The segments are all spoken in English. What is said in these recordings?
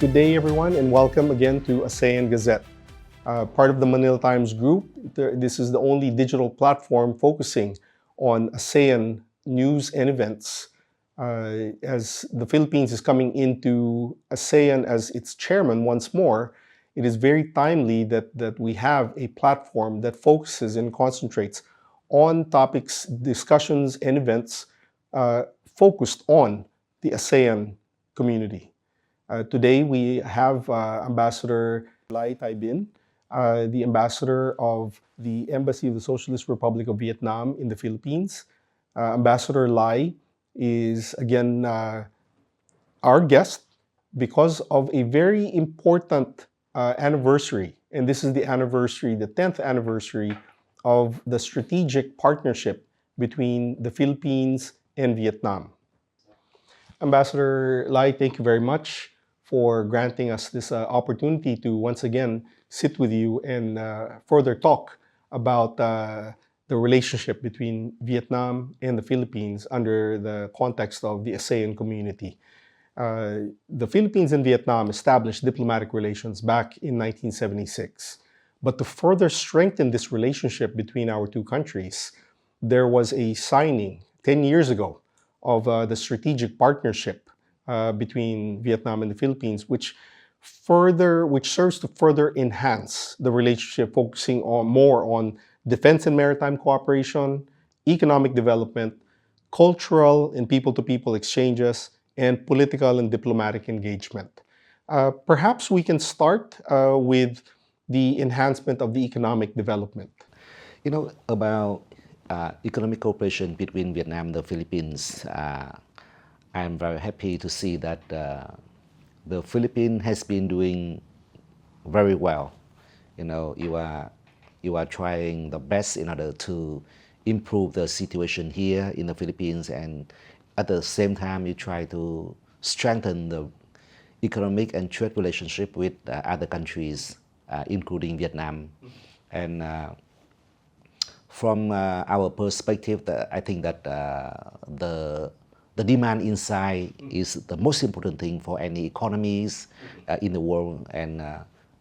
Good day, everyone, and welcome again to ASEAN Gazette. Part of the Manila Times Group, this is the only digital platform focusing on ASEAN news and events. As the Philippines is coming into ASEAN as its chairman once more, it is very timely that we have a platform that focuses and concentrates on topics, discussions, and events focused on the ASEAN community. Today we have Ambassador Lai Thai Binh, the ambassador of the Embassy of the Socialist Republic of Vietnam in the Philippines. Ambassador Lai is again our guest because of a very important anniversary, and this is the anniversary, the 10th anniversary of the strategic partnership between the Philippines and Vietnam. Ambassador Lai, thank you very much for granting us this opportunity to once again sit with you and further talk about the relationship between Vietnam and the Philippines under the context of the ASEAN community. The Philippines and Vietnam established diplomatic relations back in 1976. But to further strengthen this relationship between our two countries, there was a signing 10 years ago of the strategic partnership between Vietnam and the Philippines, which serves to further enhance the relationship, focusing more on defense and maritime cooperation, economic development, cultural and people-to-people exchanges, and political and diplomatic engagement. Perhaps we can start with the enhancement of the economic development. You know, about economic cooperation between Vietnam and the Philippines, I'm very happy to see that the Philippines has been doing very well. You know, you are trying the best in order to improve the situation here in the Philippines, and at the same time you try to strengthen the economic and trade relationship with other countries, including Vietnam. And from our perspective, I think that the demand inside is the most important thing for any economies in the world, and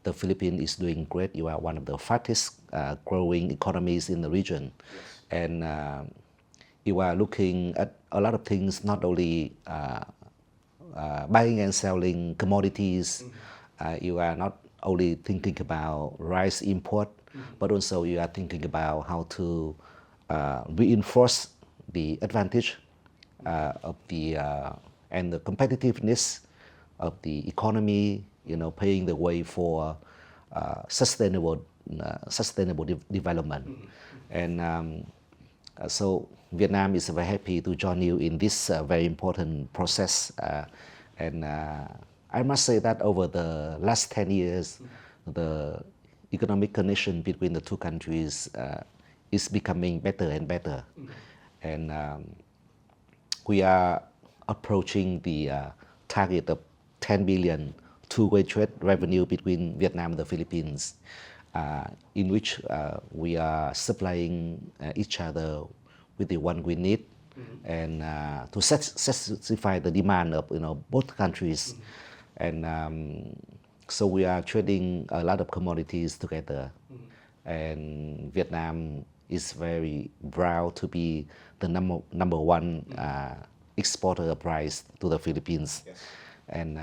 the Philippines is doing great. You are one of the fastest growing economies in the region, and you are looking at a lot of things, not only buying and selling commodities. You are not only thinking about rice import, but also you are thinking about how to reinforce the advantage of the and the competitiveness of the economy, you know, paving the way for sustainable development. And so Vietnam is very happy to join you in this very important process. And I must say that over the last 10 years, the economic connection between the two countries is becoming better and better. And we are approaching the target of 10 billion two-way trade revenue between Vietnam and the Philippines, in which we are supplying each other with the one we need, and to satisfy the demand of both countries. And so we are trading a lot of commodities together, and Vietnam is very proud to be the number one exporter of rice to the Philippines. Yes. And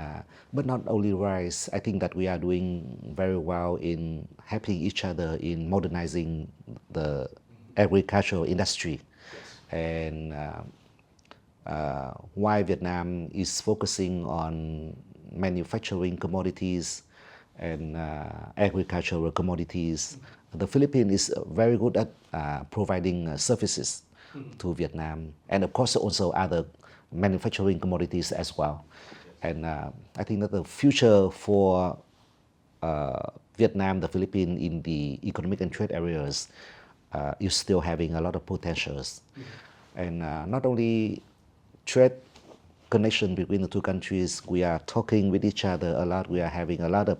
but not only rice, I think that we are doing very well in helping each other in modernizing the agricultural industry. Yes. And while Vietnam is focusing on manufacturing commodities and agricultural commodities, the Philippines is very good at providing services to Vietnam, and of course also other manufacturing commodities as well. And I think that the future for Vietnam, the Philippines in the economic and trade areas is still having a lot of potentials. And not only trade connection between the two countries, we are talking with each other a lot. We are having a lot of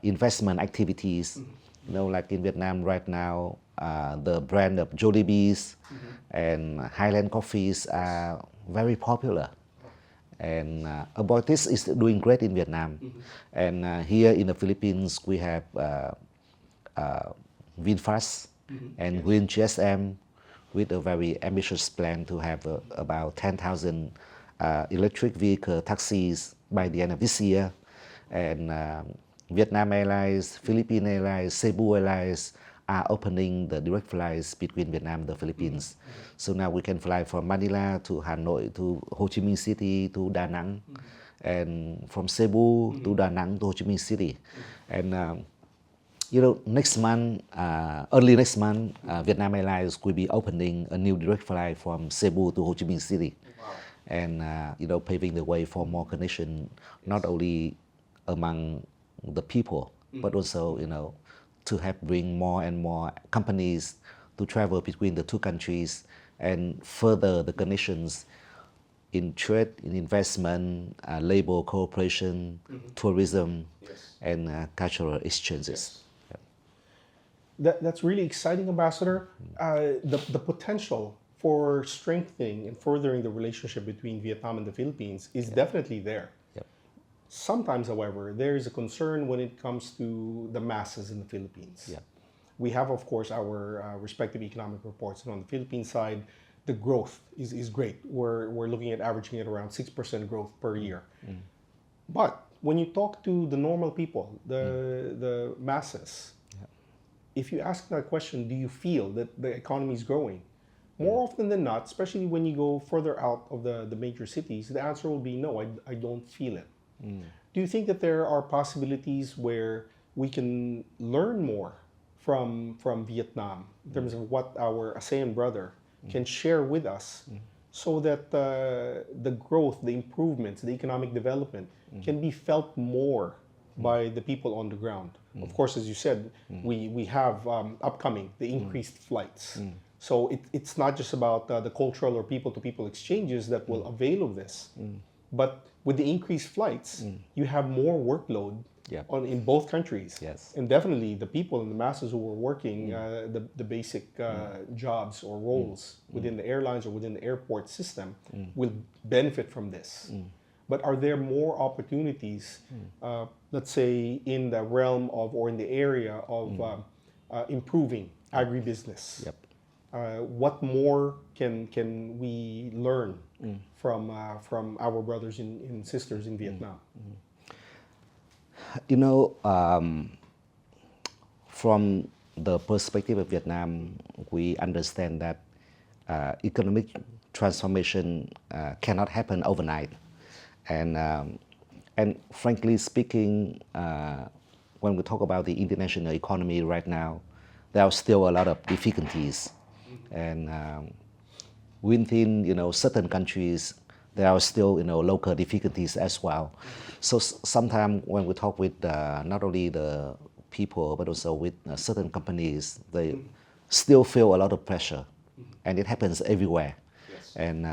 investment activities. You know, like in Vietnam right now, the brand of Jollibees and Highland coffees are very popular. And about this is doing great in Vietnam. And here in the Philippines, we have VinFast and Green GSM with a very ambitious plan to have about 10,000 electric vehicle taxis by the end of this year. And Vietnam Airlines, Philippine Airlines, Cebu Airlines are opening the direct flights between Vietnam and the Philippines. So now we can fly from Manila to Hanoi to Ho Chi Minh City to Da Nang, and from Cebu to Da Nang to Ho Chi Minh City. And next month, early next month, Vietnam Airlines will be opening a new direct flight from Cebu to Ho Chi Minh City. And paving the way for more connection, not only among the people, but also to help bring more and more companies to travel between the two countries and further the connections in trade, in investment, labor cooperation, tourism, and cultural exchanges. That's really exciting, Ambassador. The potential for strengthening and furthering the relationship between Vietnam and the Philippines is definitely there. Sometimes, however, there is a concern when it comes to the masses in the Philippines. We have, of course, our respective economic reports, and on the Philippine side, the growth is great. We're looking at averaging at around 6% growth per year. But when you talk to the normal people, the masses, if you ask that question, do you feel that the economy is growing? More often than not, especially when you go further out of the major cities, the answer will be no, I don't feel it. Do you think that there are possibilities where we can learn more from Vietnam in terms of what our ASEAN brother can share with us so that the growth, the improvements, the economic development can be felt more by the people on the ground? Of course, as you said, we have upcoming the increased flights. So it's not just about the cultural or people-to-people exchanges that will avail of this, but with the increased flights, you have more workload in both countries. And definitely the people and the masses who are working the basic jobs or roles within the airlines or within the airport system will benefit from this. But are there more opportunities, let's say, in the realm of or in the area of improving agribusiness? What more can we learn from our brothers and sisters in Vietnam? From the perspective of Vietnam, we understand that economic transformation cannot happen overnight. And frankly speaking, when we talk about the international economy right now, there are still a lot of difficulties. And within certain countries, there are still local difficulties as well. So sometimes when we talk with not only the people but also with certain companies, they still feel a lot of pressure, and it happens everywhere. And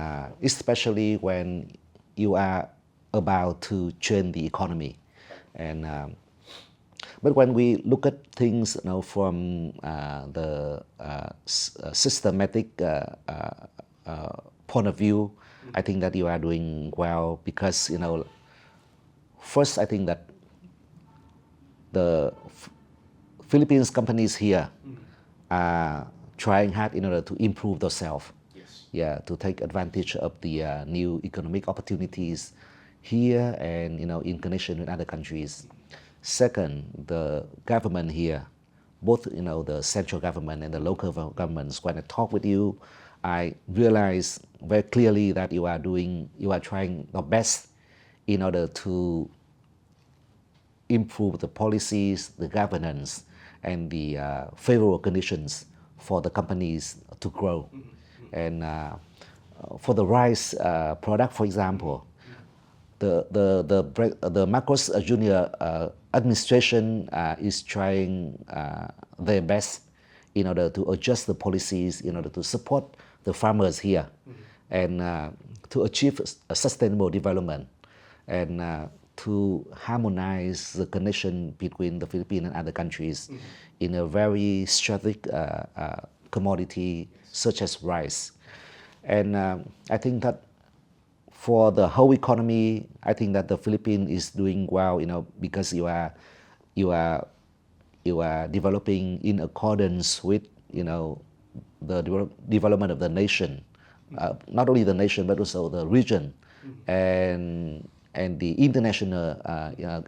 especially when you are about to change the economy. And but when we look at things from the systematic point of view, I think that you are doing well because first I think that the Philippines companies here are trying hard in order to improve themselves. To take advantage of the new economic opportunities here and in connection with other countries. Second, the government here, both the central government and the local governments, when I talk with you, I realize very clearly that you are trying your best in order to improve the policies, the governance, and the favorable conditions for the companies to grow. And for the rice product, for example, the Marcos Jr. Administration is trying their best in order to adjust the policies, in order to support the farmers here, and to achieve a sustainable development, and to harmonize the connection between the Philippines and other countries in a very strategic commodity such as rice. And I think that for the whole economy, I think that the Philippines is doing well, because you are developing in accordance with, the development of the nation, not only the nation but also the region, and the international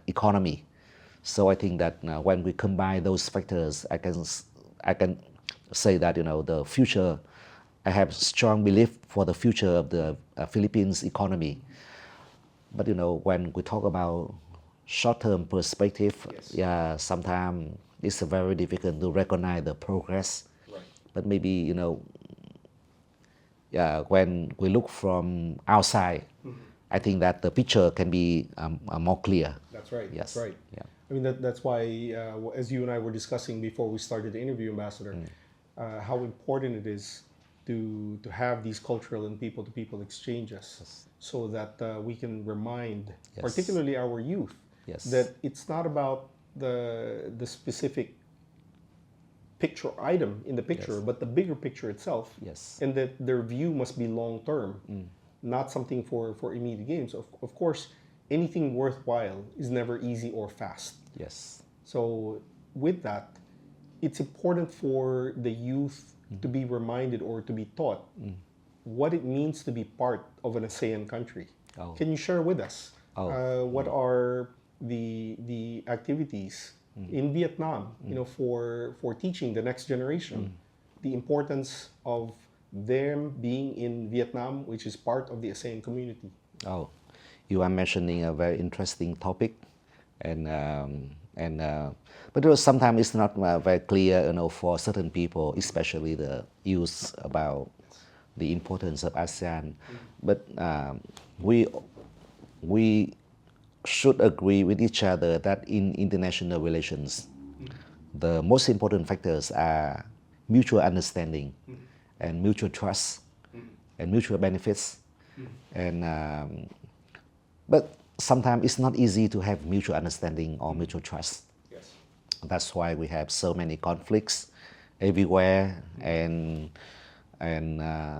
economy. So I think that when we combine those factors, I can say that the future. I have strong belief for the future of the Philippines economy. But when we talk about short-term perspective, Yes. yeah, sometimes it's very difficult to recognize the progress. Right. But maybe yeah, when we look from outside, I think that the picture can be more clear. That's right. Yes. That's right. Yeah. I mean, that's why, as you and I were discussing before we started the interview, Ambassador, how important it is to have these cultural and people-to-people exchanges, so that we can remind, Yes. particularly our youth, Yes. that it's not about the specific picture item in the picture, Yes. but the bigger picture itself, Yes. and that their view must be long-term, not something for immediate gains. Of course, anything worthwhile is never easy or fast. Yes. So with that, it's important for the youth to be reminded or to be taught what it means to be part of an ASEAN country. Oh. Can you share with us Oh. what are the activities in Vietnam, for teaching the next generation the importance of them being in Vietnam, which is part of the ASEAN community? Oh, you are mentioning a very interesting topic, but sometimes it's not very clear, for certain people, especially the youth, about the importance of ASEAN. But we should agree with each other that in international relations, the most important factors are mutual understanding and mutual trust and mutual benefits. And but sometimes it's not easy to have mutual understanding or mutual trust. Yes. That's why we have so many conflicts everywhere, and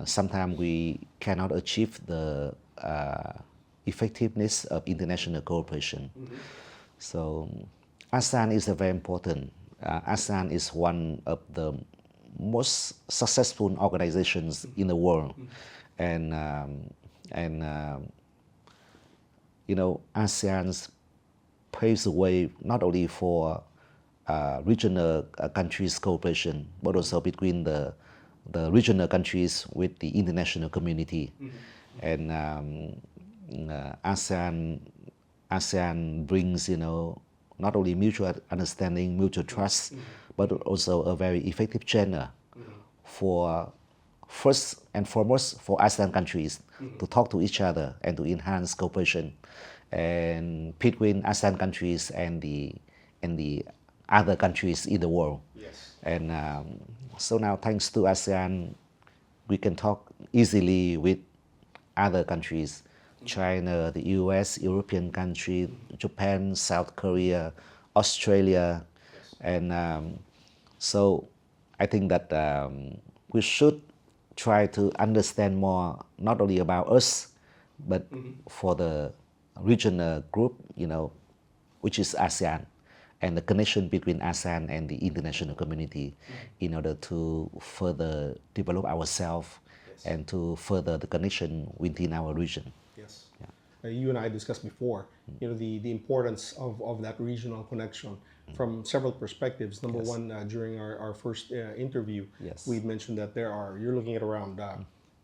sometimes we cannot achieve the effectiveness of international cooperation. So ASEAN is very important. ASEAN is one of the most successful organizations in the world, and ASEAN paves the way not only for regional countries' cooperation, but also between the regional countries with the international community. And ASEAN brings, not only mutual understanding, mutual trust, but also a very effective channel for, first and foremost, for ASEAN countries to talk to each other and to enhance cooperation and between ASEAN countries and the other countries in the world. Yes. And so now, thanks to ASEAN, we can talk easily with other countries: China, the US, European countries, Japan, South Korea, Australia. And so I think that we should try to understand more, not only about us, but for the regional group, which is ASEAN, and the connection between ASEAN and the international community, in order to further develop ourselves and to further the connection within our region. Yes. You and I discussed before, the importance of that regional connection from several perspectives. Number Yes. one, during our first interview, Yes. we mentioned that you're looking at around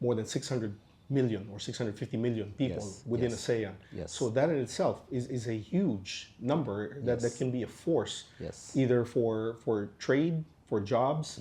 more than 600 million or 650 million people Yes. within Yes. ASEAN. Yes. So that in itself is a huge number that Yes. can be a force, Yes. either for trade, for jobs,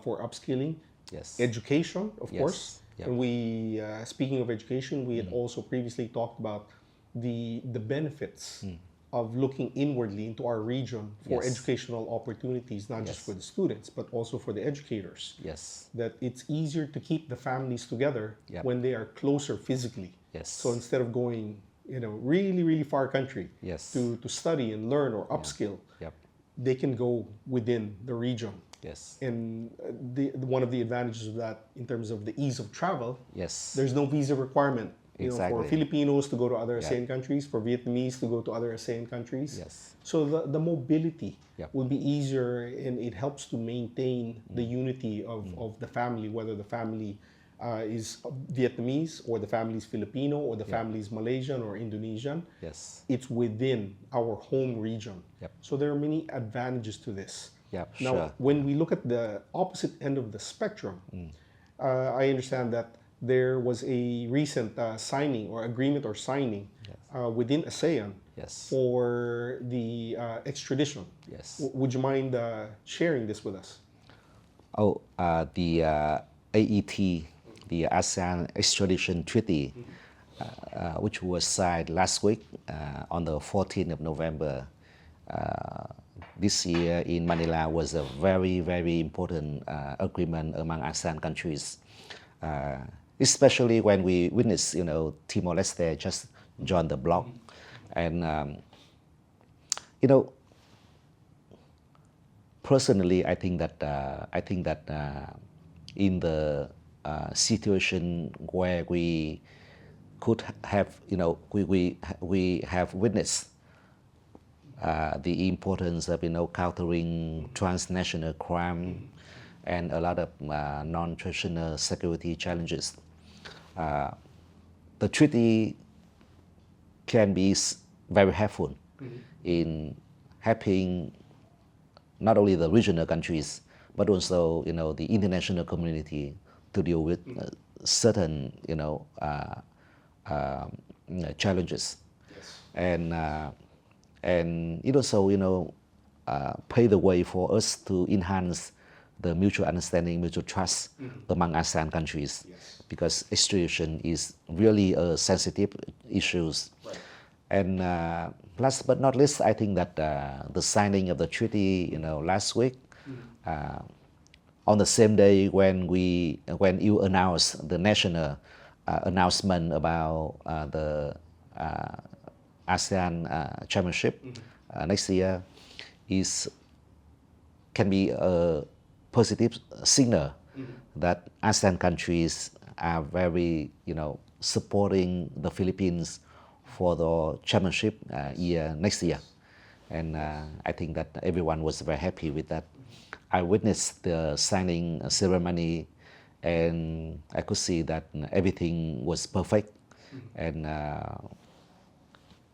for upskilling, Yes. education, of Yes. course. Yep. And we, speaking of education, we had also previously talked about the benefits of looking inwardly into our region for Yes. educational opportunities, not just Yes. for the students, but also for the educators. Yes. That it's easier to keep the families together Yep. when they are closer physically. Yes. So instead of going, really, really far country Yes. to study and learn or upskill, Yep. they can go within the region. Yes. And one of the advantages of that, in terms of the ease of travel, Yes. there's no visa requirement You know, for Exactly. Filipinos to go to other Yeah. ASEAN countries, for Vietnamese to go to other ASEAN countries. Yes. So the mobility Yep. will be easier, and it helps to maintain the unity of the family, whether the family is Vietnamese or the family is Filipino or the family is Malaysian or Indonesian. Yes. It's within our home region. Yep. So there are many advantages to this. Yep, Now, sure. when we look at the opposite end of the spectrum, I understand that there was a recent signing or agreement or signing within ASEAN Yes. for the extradition. Yes. Would you mind sharing this with us? Oh, the AET, the ASEAN Extradition Treaty, which was signed last week on the 14th of November this year in Manila, was a very, very important agreement among ASEAN countries, especially when we witness, Timor-Leste just joined the bloc. And, personally, I think that in the situation where we could have, we have witnessed the importance of countering transnational crime and a lot of non-traditional security challenges. The treaty can be very helpful in helping not only the regional countries but also the international community to deal with certain challenges. Yes. And it also pave the way for us to enhance the mutual understanding, mutual trust among ASEAN countries, Yes. because extradition is really a sensitive issue. Right. And last but not least, I think that the signing of the treaty, last week, on the same day when you announced the national announcement about the ASEAN Chairmanship next year, can be a positive signal that ASEAN countries are very, supporting the Philippines for the chairmanship year next year. And I think that everyone was very happy with that. I witnessed the signing ceremony, and I could see that everything was perfect, and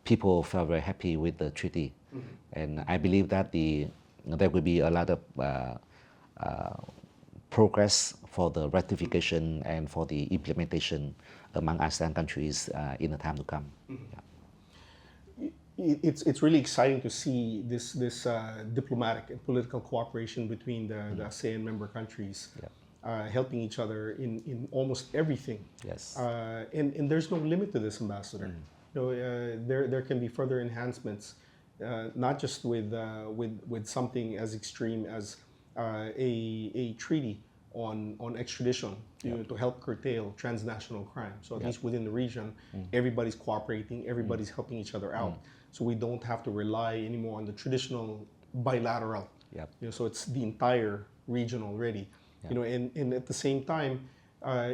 people felt very happy with the treaty. And I believe that there will be a lot of progress for the ratification and for the implementation among ASEAN countries in the time to come. It's really exciting to see this diplomatic and political cooperation between the ASEAN member countries, helping each other in almost everything. Yes. And there's no limit to this, Ambassador. There can be further enhancements, not just with something as extreme as a treaty on extradition, to help curtail transnational crime. So at least within the region, everybody's cooperating, everybody's helping each other out. So we don't have to rely anymore on the traditional bilateral. Yep. So it's the entire region already. And at the same time,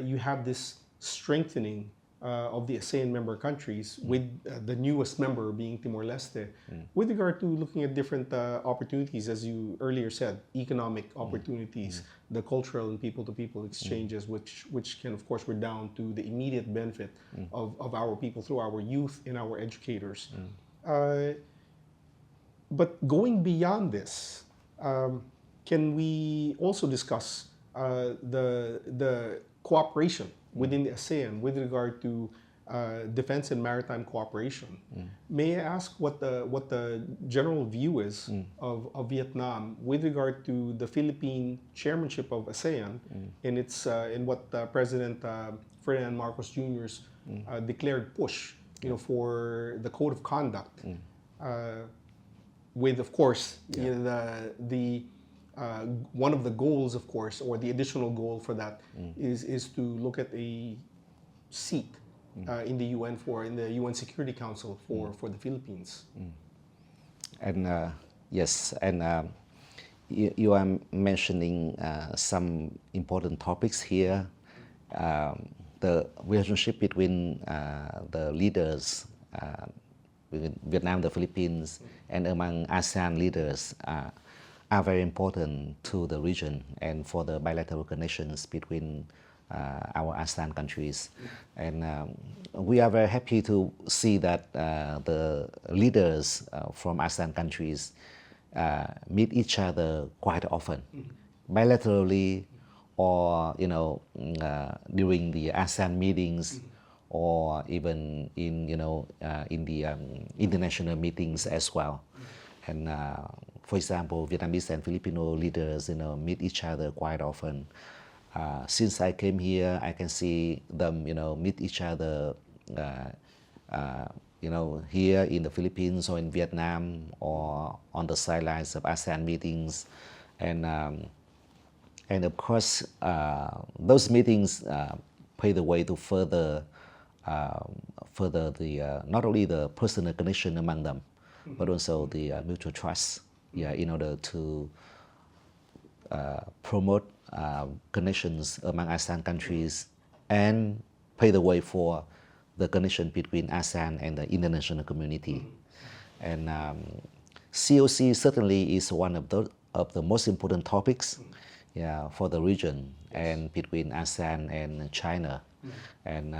you have this strengthening of the ASEAN member countries, with the newest member being Timor-Leste, with regard to looking at different opportunities, as you earlier said, economic opportunities, the cultural and people-to-people exchanges, which can, of course, redound to the immediate benefit of our people through our youth and our educators. But going beyond this, can we also discuss the cooperation within the ASEAN with regard to defense and maritime cooperation? May I ask what the general view is of Vietnam with regard to the Philippine chairmanship of ASEAN and its and what President Ferdinand Marcos Jr.'s declared push, for the code of conduct, with, of course, the one of the goals, of course, or the additional goal for that is to look at a seat in the UN in the UN Security Council for the Philippines. And yes, and you are mentioning some important topics here. the relationship between the leaders between Vietnam, the Philippines, and among ASEAN leaders are very important to the region and for the bilateral connections between our ASEAN countries. And we are very happy to see that the leaders from ASEAN countries meet each other quite often, bilaterally, or during the ASEAN meetings, or even in in the international meetings as well. And for example, Vietnamese and Filipino leaders meet each other quite often. Since I came here, I can see them meet each other here in the Philippines or in Vietnam or on the sidelines of ASEAN meetings. And of course, those meetings pave the way to further the not only the personal connection among them, but also the mutual trust, in order to promote connections among ASEAN countries and pave the way for the connection between ASEAN and the international community. And COC certainly is one of the most important topics for the region and between ASEAN and China. And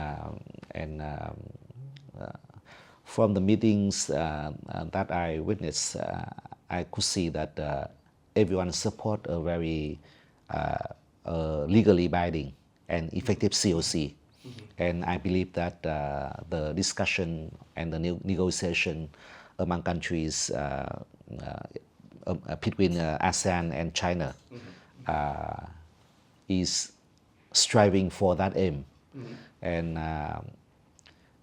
from the meetings that I witnessed, I could see that everyone support a very legally binding and effective COC. And I believe that the discussion and the negotiation among countries between ASEAN and China is striving for that aim. And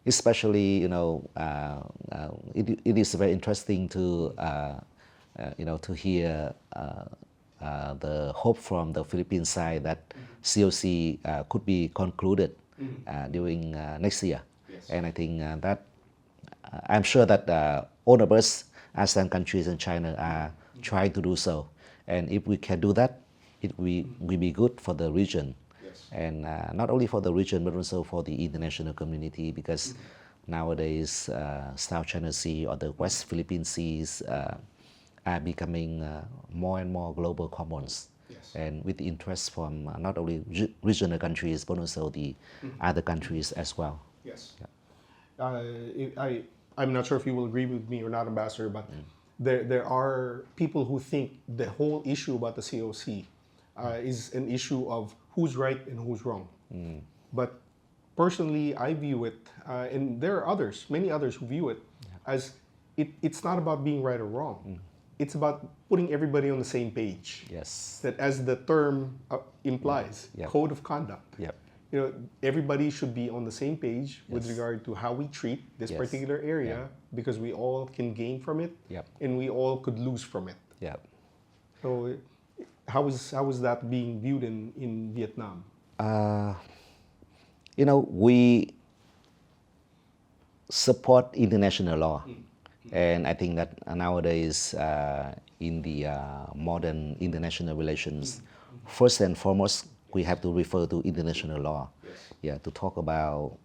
especially, it is very interesting to hear the hope from the Philippine side that COC could be concluded during next year. And I think that I'm sure that all of us, ASEAN countries and China, are trying to do so. And if we can do that, it will be good for the region. And not only for the region, but also for the international community, because nowadays South China Sea or the West Philippine Seas are becoming more and more global commons, and with interest from not only regional countries, but also the other countries as well. Yes. I'm not sure if you will agree with me or not, Ambassador, but there are people who think the whole issue about the COC is an issue of who's right and who's wrong. But personally, I view it, and there are others, many others who view it as it's not about being right or wrong. It's about putting everybody on the same page. Yes. That, as the term implies, code of conduct. Everybody should be on the same page with regard to how we treat this particular area, because we all can gain from it, and we all could lose from it. So how is that being viewed in Vietnam? We support international law. And I think that nowadays, in the modern international relations, first and foremost, we have to refer to international law, to talk about,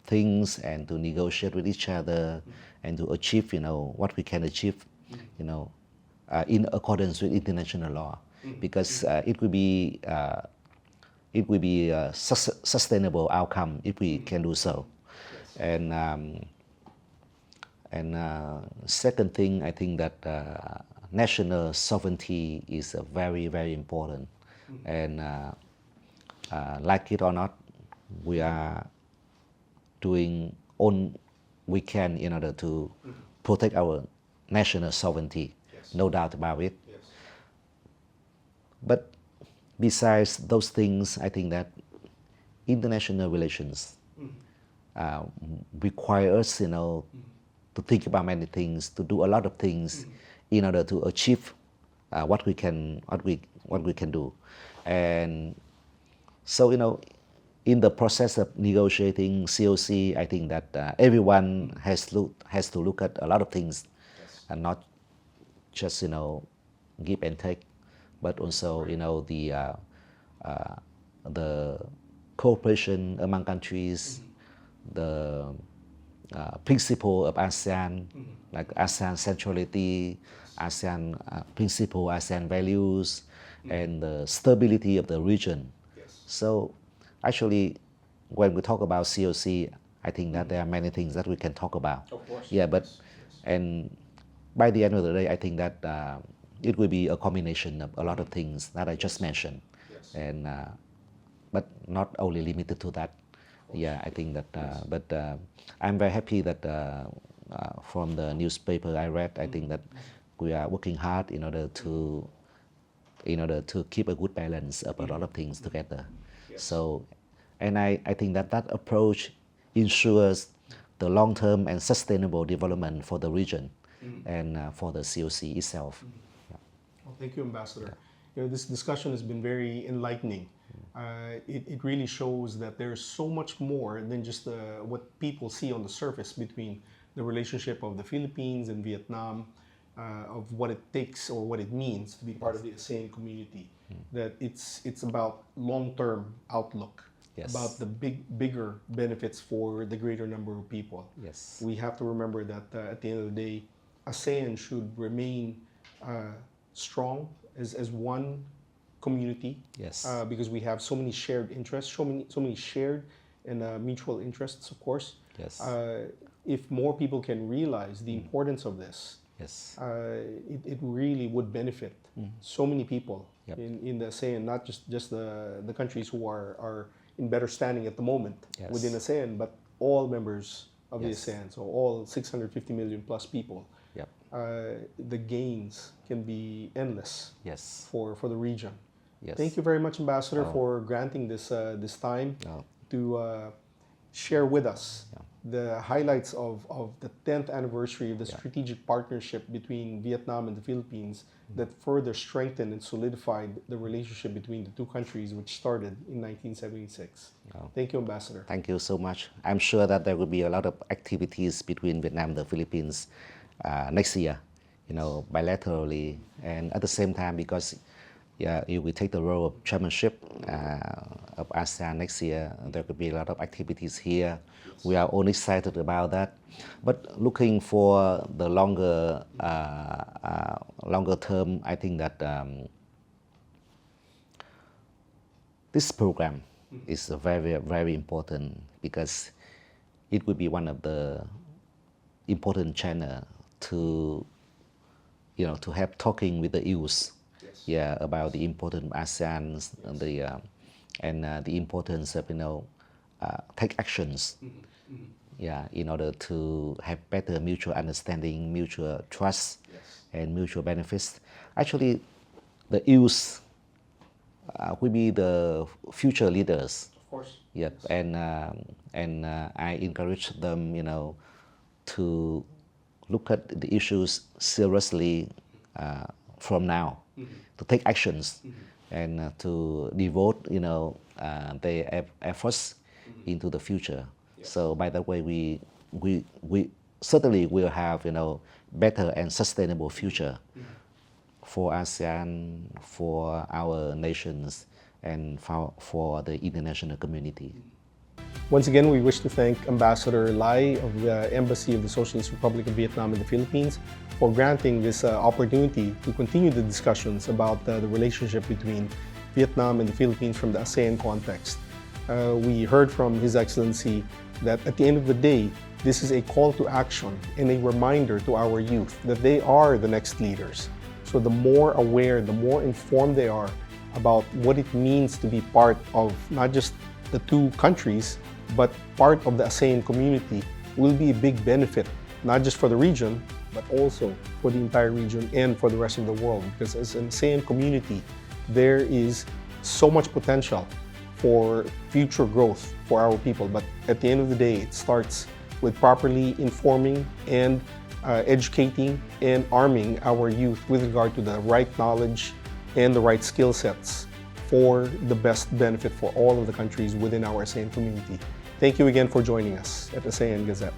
things, and to negotiate with each other, and to achieve, what we can achieve, in accordance with international law, because it will be a sustainable outcome if we can do so. And second thing, I think that national sovereignty is very, very important. And like it or not, we are doing all we can in order to protect our national sovereignty, no doubt about it. But besides those things, I think that international relations require us, to think about many things, to do a lot of things in order to achieve what we can do. And so, in the process of negotiating COC, I think that everyone has to look at a lot of things, and not just give and take, but also the the cooperation among countries, the principle of ASEAN, like ASEAN centrality, ASEAN principle, ASEAN values, and the stability of the region. So actually, when we talk about COC, I think that there are many things that we can talk about. Of course. Yeah, but and by the end of the day, I think that it will be a combination of a lot of things that I just mentioned, and but not only limited to that. Yeah, I think that. But I'm very happy that from the newspaper I read, I think that we are working hard in order to keep a good balance of a lot of things together. So, and I think that that approach ensures the long-term and sustainable development for the region and for the COC itself. Well, thank you, Ambassador. This discussion has been very enlightening. It really shows that there's so much more than just what people see on the surface between the relationship of the Philippines and Vietnam, of what it takes or what it means to be part of the ASEAN community. That it's about long-term outlook, about the bigger benefits for the greater number of people. Yes. We have to remember that at the end of the day, ASEAN should remain strong as one community. Yes. Because we have so many shared interests, so many shared and mutual interests, of course. Yes. If more people can realize the importance of this, yes. It really would benefit so many people Yep. in the ASEAN, not just the countries who are in better standing at the moment within ASEAN, but all members of the ASEAN, so all 650 million plus people. Yep. The gains can be endless Yes. for the region. Yes. Thank you very much, Ambassador, for granting this time to share with us the highlights of the 10th anniversary of the strategic partnership between Vietnam and the Philippines that further strengthened and solidified the relationship between the two countries, which started in 1976. Thank you, Ambassador. Thank you so much. I'm sure that there will be a lot of activities between Vietnam and the Philippines next year, bilaterally, and at the same time, because you will take the role of chairmanship of ASEAN next year. There could be a lot of activities here. We are all excited about that. But looking for the longer term, I think that this program is very, very important because it will be one of the important channel to have talking with the youth. About the importance of ASEAN, and the importance of take actions. In order to have better mutual understanding, mutual trust, and mutual benefits. Actually, the youth will be the future leaders. Of course. Yep, and I encourage them, to look at the issues seriously from now. To take actions and to devote, their efforts into the future. So by that way, we certainly will have, better and sustainable future for ASEAN, for our nations, and for the international community. Once again, we wish to thank Ambassador Lai of the Embassy of the Socialist Republic of Vietnam in the Philippines for granting this opportunity to continue the discussions about the relationship between Vietnam and the Philippines from the ASEAN context. We heard from His Excellency that at the end of the day, this is a call to action and a reminder to our youth that they are the next leaders. So the more aware, the more informed they are about what it means to be part of not just the two countries, but part of the ASEAN community, will be a big benefit, not just for the region, but also for the entire region and for the rest of the world. Because as an ASEAN community, there is so much potential for future growth for our people. But at the end of the day, it starts with properly informing and educating and arming our youth with regard to the right knowledge and the right skill sets for the best benefit for all of the countries within our ASEAN community. Thank you again for joining us at ASEAN Gazette.